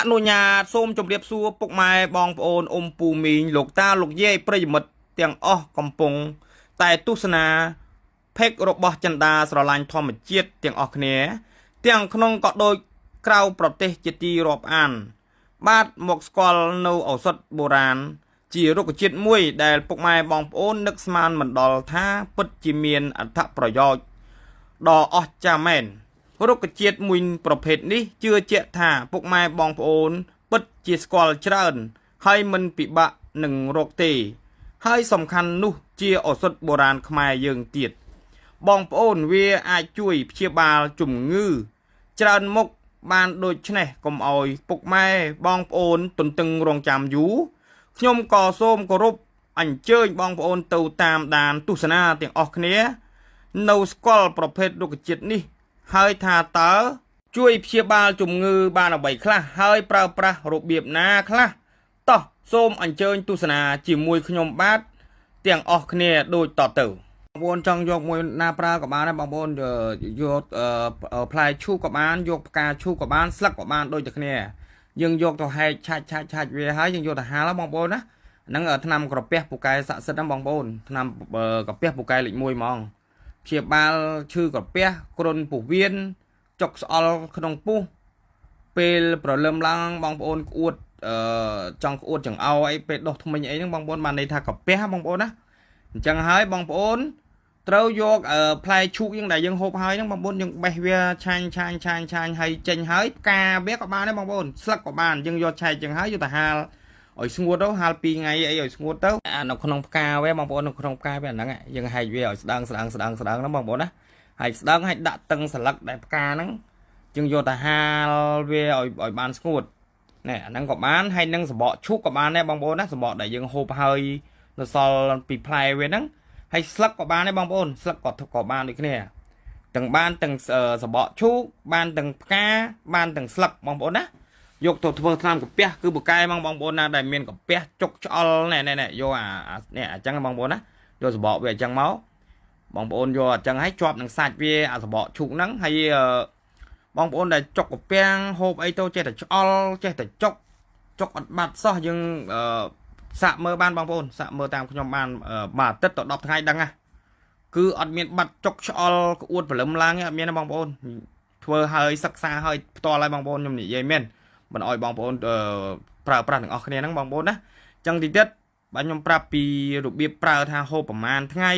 อนุญาตសូមជម្រាបសួរពុកម៉ែបងប្អូនអ៊ំពូមីងលោកតាលោកយាយប្រិយមិត្តទាំងអស់កំពុងតែទស្សនាផេករបស់ចិន្តាស្រឡាញ់ធម្មជាតិទាំងអស់គ្នាទាំងក្នុងក៏ដូចក្រៅប្រទេសជាទីរាប់អានបាទមកស្គាល់នៅឱសថបុរាណជារុក្ខជាតិមួយដែលពុកម៉ែបងប្អូននឹកស្មានមិនដល់ថាពិតជាមានអត្ថប្រយោជន៍ដ៏អស្ចារ្យមែនរុក្ខជាតិមួយប្រភេទនេះជឿជាក់ថាពុកម៉ែបងប្អូនពិតជាស្គាល់ច្រើនហើយមិនពិបាកនឹងរកទេហើយសំខាន់នោះជាឱសថបុរាណខ្មែរយើងទៀតបងប្អូនវាអាចជួយព្យាបាលជំងឺច្រើនមុខបានដូច្នេះកុំអោយពុកម៉ែបងប្អូនទន្ទឹងរង់ចាំយូរខ្ញុំក៏សូមគោរពអញ្ជើញបងប្អូនទៅតាមដានទស្សនាទាំងអស់គ្នានៅស្គាល់ប្រភេទរុក្ខជាតិនេះហើយថាតើជួយព្យាបាលជំងឺបានអ្វីខ្លះហើយប្រើប្រាស់របៀបណាខ្លះតោះសូមអញ្ជើញទស្សនាជាមួយខ្ញុំបាទទាំងអស់គ្នាដូចតទៅបងប្អូនចង់យកមួយណាប្រើក៏បានដែរបងប្អូនយកផ្លែឈូកក៏បានយកផ្កាឈូកក៏បានស្លឹកក៏បានដូចតែគ្នាយើងយកទៅហែកឆាច់វាហើយយើងយកទៅហាលបងប្អូនណាហ្នឹងថ្នាំក្រពះពូកែស័ក្តិសិទ្ធិហ្នឹងបងប្អូនថ្នាំក្រពះពូកែលេខ1ហ្មងព្យាបាលឈឺក្រពះគ្រុនពោះវៀនចុកស្អល់ក្នុងពោះពេលប្រលឹមឡើងបងប្អូនក្អួតចង់ក្អួតចង្អោអីពេលដុសធ្មេញអីហ្នឹងបងប្អូនបានន័យថាក្រពះបងប្អូនណាអញ្ចឹងហើយបងប្អូនត្រូវយកផ្លែឈូកយើងដែលយើងហូបហើយហ្នឹងបងប្អូនយើងបេះវាឆាញ់ហើយចេញហើយផ្កាវាក៏បានដែរបងប្អូនស្លឹកក៏បានយើងយកឆែកចឹងហើយយកទៅហាលឲ្យស្ងួតទៅហាល2ថ្ងៃអីឲ្យស្ងួតទៅនៅក្នុងផ្កាវាបងប្អូននៅក្នុងផ្កាវាហ្នឹងយើងហែកវាឲ្យស្ដើងហ្នឹងបងប្អូនណាហើយស្ដើងឲ្យដាក់តឹងស្លឹកដែលផ្កាហ្នឹងយើងយកទៅហាលវាឲ្យបានស្ងួតណែអាហ្នឹងក៏បានហើយនឹងសបកឈូកក៏បានដែរបងប្អូនណាសបកដែលយើងហូបហើយនៅសល់ពីផ្លែវាហ្នឹងហើយស្លឹកក៏បានដែរបងប្អូនស្លឹកក៏បានដូចគ្នាទាំងបានទាំងសបកឈូកបានទាំងផ្កាបានទាំងស្លឹកបងប្អូនណាយកទៅធ្វើថ្នាំកាពះគឺបកែបងប្អូនណាដែលមានកាពះចុកឆ្អល់ណែយកនេះអញ្ចឹងបងប្អូនណាយកសបកវាអញ្ចឹងមកបងប្អូនយកអញ្ចឹងឲ្យជាប់នឹងសាច់វាអាសបកឈូកហ្នឹងហើយបងប្អូនដែលចុកកាពះហូបអីទៅចេះតែឆ្អល់ចេះតែចុកអត់បាត់សោះយើងសាក់មើលបានបងប្អូនសាក់មើលតាមខ្ញុំបានមួយអាទិត្យទៅ10ថ្ងៃដឹងណាគឺអត់មានបាត់ចុកឆ្អល់ក្អួតព្រលឹមឡើងទេអត់មានទេបងប្អូនធ្វើហើយសិក្សាហើយផ្ទាល់ហើយបងប្អូនខ្ញុំនិយាយមែនមិនអោយបងប្អូនប្រើប្រាស់ទាំងអស់គ្នាហ្នឹងបងប្អូនណាចឹងទីទៀតបាទខ្ញុំប្រាប់ពីរបៀបប្រើថាហូបប្រហែលថ្ងៃ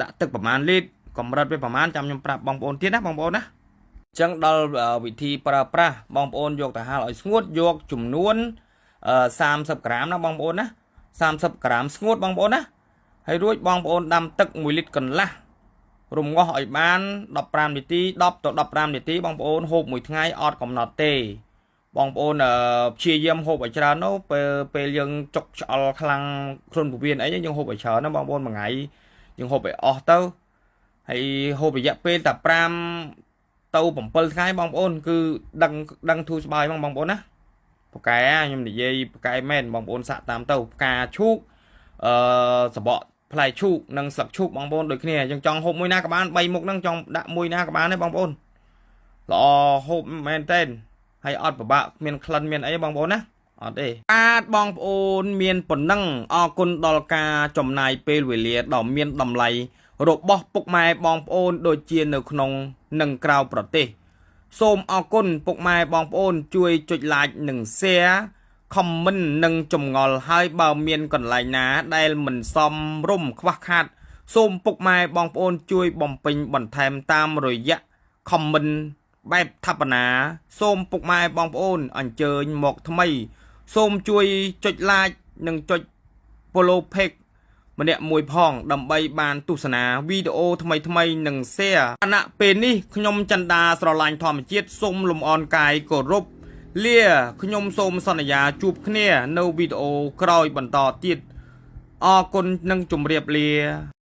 ដាក់ទឹកប្រហែលលីត្រកម្រិតវាប្រហែលចាំខ្ញុំប្រាប់បងប្អូនទៀតណាបងប្អូនណាចឹងដល់វិធីប្រើប្រាស់បងប្អូនយកទៅហាលឲ្យស្ងួតយកចំនួន30ក្រាមណាបងប្អូនណា30ក្រាមស្ងួតបងប្អូនណាហើយរួចបងប្អូនដាំទឹក1លីត្រកន្លះរំងាស់ឲ្យបាន15នាទី10ទៅ15នាទីបងប្អូនហូបមួយថ្ងៃអត់កំណត់ទេបងប្អូនព្យាយាមហូបឲ្យច្រើនទៅពេលយើងចុកឆ្អល់ខ្លាំងខ្លួនពោះវៀនអីយើងហូបឲ្យច្រើនណាបងប្អូនមួយថ្ងៃយើងហូបឲ្យអស់ទៅហើយហូបរយៈពេលតែ5ទៅ7ថ្ងៃបងប្អូនគឺដឹងធូរស្បើយបងប្អូនណាពូកែខ្ញុំនិយាយពូកែមែនបងប្អូនសាក់តាមទៅផ្កាឈូកសបកផ្លែឈូកនិងស្លឹកឈូកបងប្អូនដូចគ្នាយើងចង់ហូបមួយណាក៏បាន3មុខហ្នឹងចង់ដាក់មួយណាក៏បានដែរបងប្អូនល្អហូបមែនតើហើយអត់ពិបាកមានក្លិនមានអីបងប្អូនណាអត់ទេបាទបងប្អូនមានប៉ុណ្ណឹងអរគុណដល់ការចំណាយពេលវេលាដ៏មានតម្លៃរបស់ពុកម៉ែបងប្អូនដូចជានៅក្នុងនិងក្រៅប្រទេសសូមអរគុណពុកម៉ែបងប្អូនជួយចុច like និង share comment និងចម្ងល់ហើយបើមានកន្លែងណាដែលមិនសមរម្យខ្វះខាតសូមពុកម៉ែបងប្អូនជួយបំពេញបន្ថែមតាមរយៈ comment បែបថាបណាសូមពុកម៉ែបងប្អូនអញ្ជើញមកថ្មីសូមជួយចុច like និងចុច follow page ម្នាក់មួយផងដើម្បីបានទស្សនាវីដេអូថ្មីនិង share ខណៈពេលនេះខ្ញុំចន្ទាស្រឡាញ់ធម្មជាតិសូមលំអរកាយគោរពលាខ្ញុំសូមសន្យាជួបគ្នានៅវីដេអូក្រោយបន្តទៀតអរគុណនិងជម្រាបលា